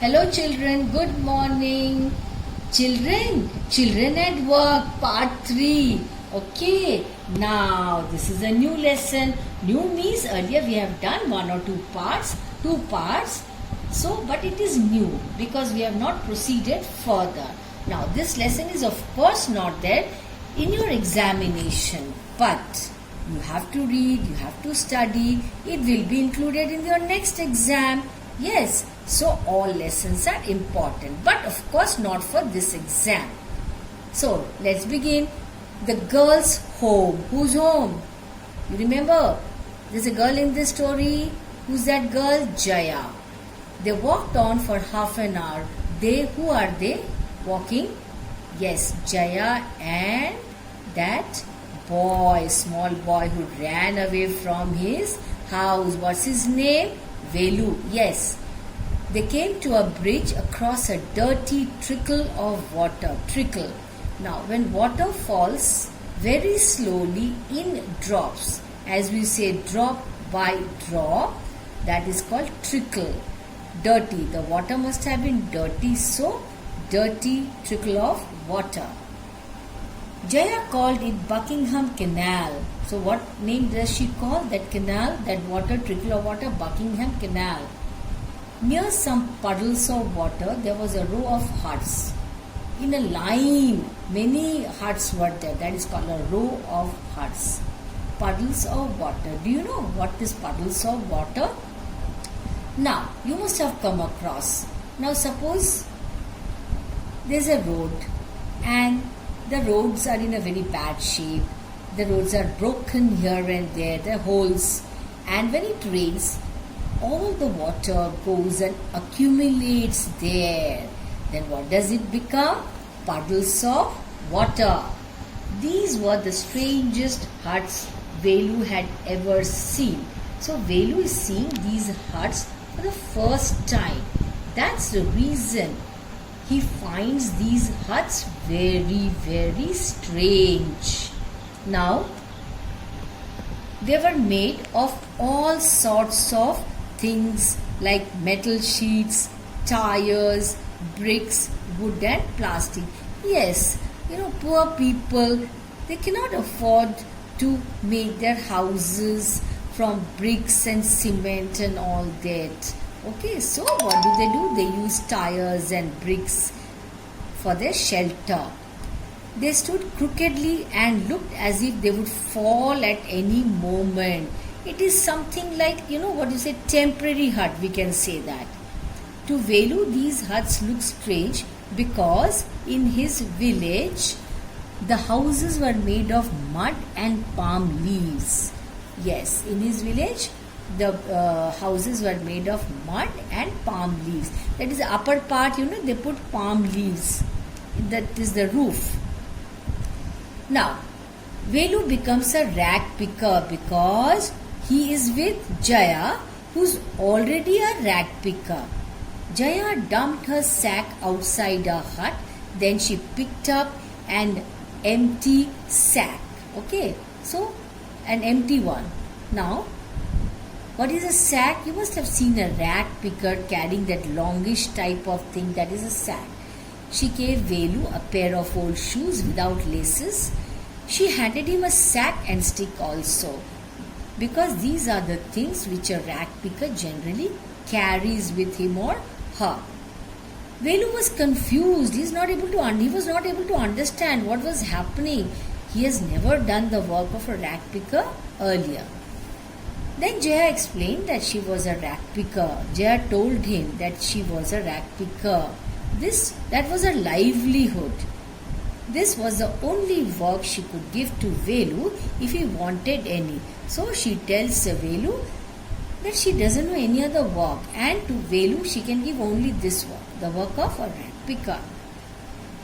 Hello children, good morning. Children at work, part 3. Okay, now this is a new lesson. New means earlier we have done one or two parts. So, but it is new because we have not proceeded further. Now this lesson is of course not there in your examination. But you have to read, you have to study. It will be included in your next exam. Yes, so all lessons are important, but of course not for this exam. So let's begin. The girl's home. Whose home? You remember? There's a girl in this story. Who's that girl? Jaya. They walked on for half an hour. Who are they? Walking? Yes, Jaya and that boy, small boy who ran away from his house. What's his name? Velu. Yes. They came to a bridge across a dirty trickle of water. Trickle. Now, when water falls very slowly in drops, as we say drop by drop, that is called trickle. Dirty. The water must have been dirty, so dirty trickle of water. Jaya called it Buckingham Canal. So what name does she call that canal, that water, trickle of water? Buckingham Canal. Near some puddles of water, there was a row of huts. In a line, many huts were there. That is called a row of huts. Puddles of water. Do you know what is puddles of water? Now, you must have come across. Now, suppose there's a road and the roads are in a very bad shape. The roads are broken here and there are holes. And when it rains, all the water goes and accumulates there. Then what does it become? Puddles of water. These were the strangest huts Velu had ever seen. So Velu is seeing these huts for the first time. That's the reason he finds these huts very, very strange. Now, they were made of all sorts of things like metal sheets, tires, bricks, wood and plastic. Yes, poor people, they cannot afford to make their houses from bricks and cement and all that. Okay, so what do? They use tires and bricks for their shelter. They stood crookedly and looked as if they would fall at any moment. It is something like, temporary hut, we can say that. To Velu, these huts look strange because in his village, the houses were made of mud and palm leaves. Yes, in his village, the houses were made of mud and palm leaves. That is the upper part, they put palm leaves. That is the roof. Now, Velu becomes a rag picker because he is with Jaya, who's already a rag picker. Jaya dumped her sack outside her hut. Then she picked up an empty sack. Okay, so an empty one. Now, what is a sack? You must have seen a rag picker carrying that longish type of thing. That is a sack. She gave Velu a pair of old shoes without laces. She handed him a sack and stick also, because these are the things which a rag picker generally carries with him or her. Velu was confused. He was not able to understand what was happening. He has never done the work of a rag picker earlier. Then Jaya explained that she was a rag picker. Jaya told him that she was a rag picker. That was her livelihood. This was the only work she could give to Velu if he wanted any. So she tells Velu that she doesn't know any other work, and to Velu she can give only this work, the work of a rag picker.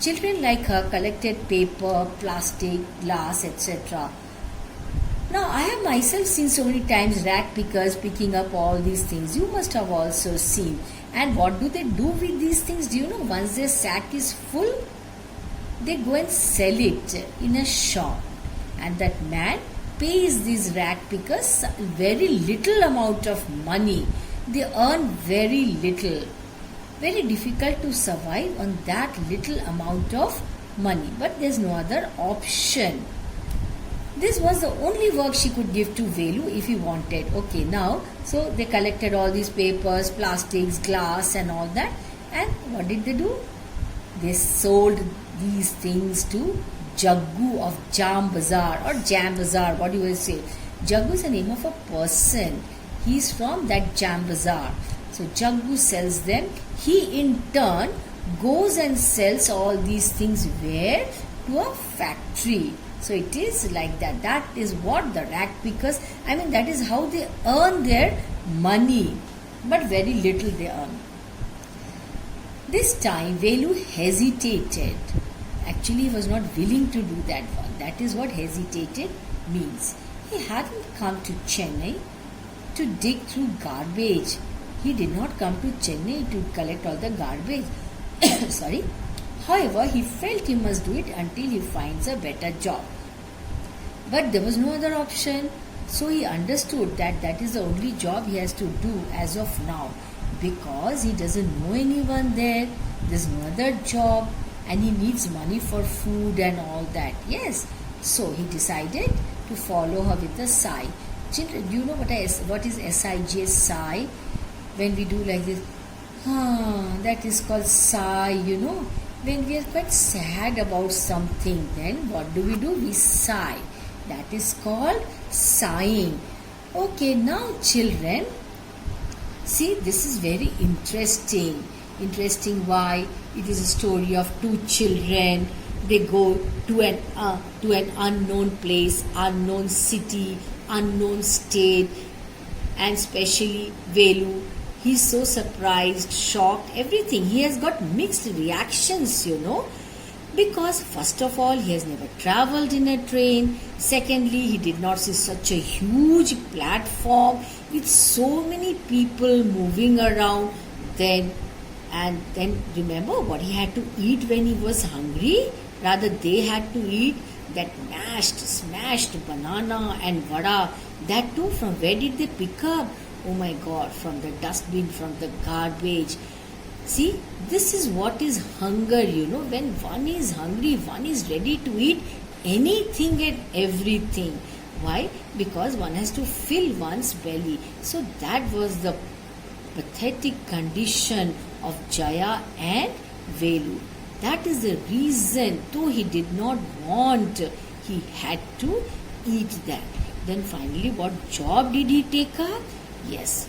Children like her collected paper, plastic, glass, etc. Now, I have myself seen so many times rag pickers picking up all these things. You must have also seen. And what do they do with these things? Do you know? Once their sack is full, they go and sell it in a shop. And that man pays these rag pickers very little amount of money. They earn very little. Very difficult to survive on that little amount of money. But there's no other option. This was the only work she could give to Velu if he wanted. Okay, now, so they collected all these papers, plastics, glass and all that. And what did they do? They sold these things to Jaggu of Jam Bazaar or Jam Bazaar, what do you will say? Jaggu is the name of a person. He is from that Jam Bazaar. So Jaggu sells them. He in turn goes and sells all these things where? To a factory. So it is like that. That is what the rag pickers, that is how they earn their money. But very little they earn. This time Velu hesitated. Actually, he was not willing to do that one. That is what hesitated means. He hadn't come to Chennai to dig through garbage. He did not come to Chennai to collect all the garbage. Sorry. However, he felt he must do it until he finds a better job. But there was no other option. So he understood that that is the only job he has to do as of now. Because he doesn't know anyone there. There's no other job. And he needs money for food and all that. Yes. So he decided to follow her with a sigh. Children, do you know what is S-I-G-S, sigh? When we do like this, that is called sigh, When we are quite sad about something, then what do? We sigh. That is called sighing. Okay, now children, see, this is very interesting. Interesting why? It is a story of two children. They go to an unknown place, unknown city, unknown state, and especially Velu. He's so surprised, shocked, everything. He has got mixed reactions, because first of all, he has never traveled in a train. Secondly, he did not see such a huge platform with so many people moving around. Then remember what he had to eat when he was hungry? Rather, they had to eat that smashed banana and vada. That too, from where did they pick up? Oh my God, from the dustbin, from the garbage. See, this is what is hunger, When one is hungry, one is ready to eat anything and everything. Why? Because one has to fill one's belly. So that was the pathetic condition of Jaya and Velu. That is the reason, though he did not want, he had to eat that. Then finally, what job did he take up? Yes,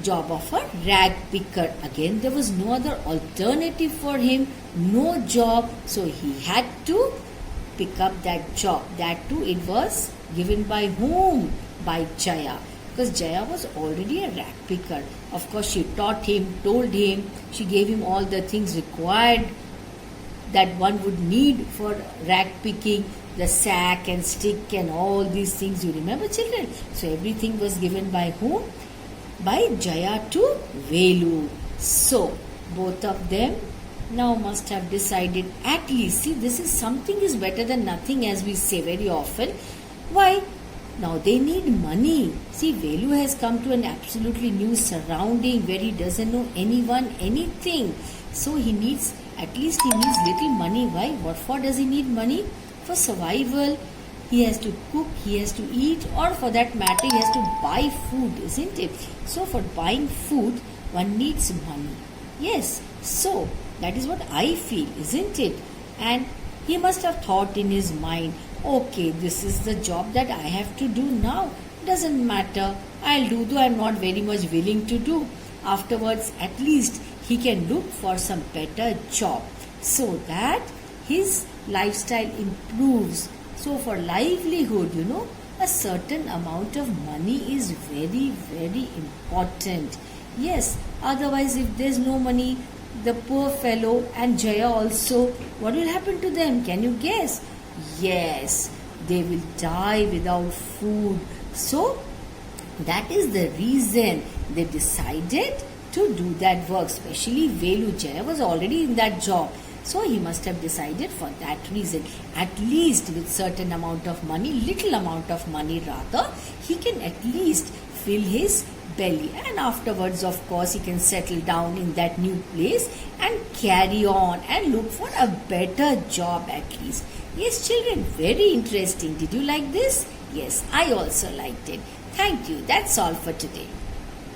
job of a rag picker. Again, there was no other alternative for him, no job, so he had to pick up that job. That too, it was given by whom? By Jaya. Because Jaya was already a rag picker. Of course, she taught him, told him, she gave him all the things required that one would need for rag picking, the sack and stick and all these things. You remember, children? So everything was given by whom? By Jaya to Velu. So both of them now must have decided, at least, see, this is something is better than nothing, as we say very often. Why? Now they need money. See, Velu has come to an absolutely new surrounding where he doesn't know anyone, anything. So he needs, at least he needs little money. Why? What for does he need money? For survival. He has to cook, he has to eat, or for that matter, he has to buy food, isn't it? So for buying food, one needs money. Yes, so that is what I feel, isn't it? And he must have thought in his mind, okay, this is the job that I have to do now. Doesn't matter, I'll do, though I'm not very much willing to do. Afterwards, at least he can look for some better job so that his lifestyle improves. So for livelihood, a certain amount of money is very, very important. Yes, otherwise if there's no money, the poor fellow and Jaya also, what will happen to them? Can you guess? Yes, they will die without food. So that is the reason they decided to do that work. Especially Velu. Jaya was already in that job. So he must have decided for that reason. At least with certain amount of money, little amount of money rather, he can at least fill his belly, and afterwards, of course, he can settle down in that new place and carry on and look for a better job at least. Yes, children, very interesting. Did you like this? Yes, I also liked it. Thank you. That's all for today.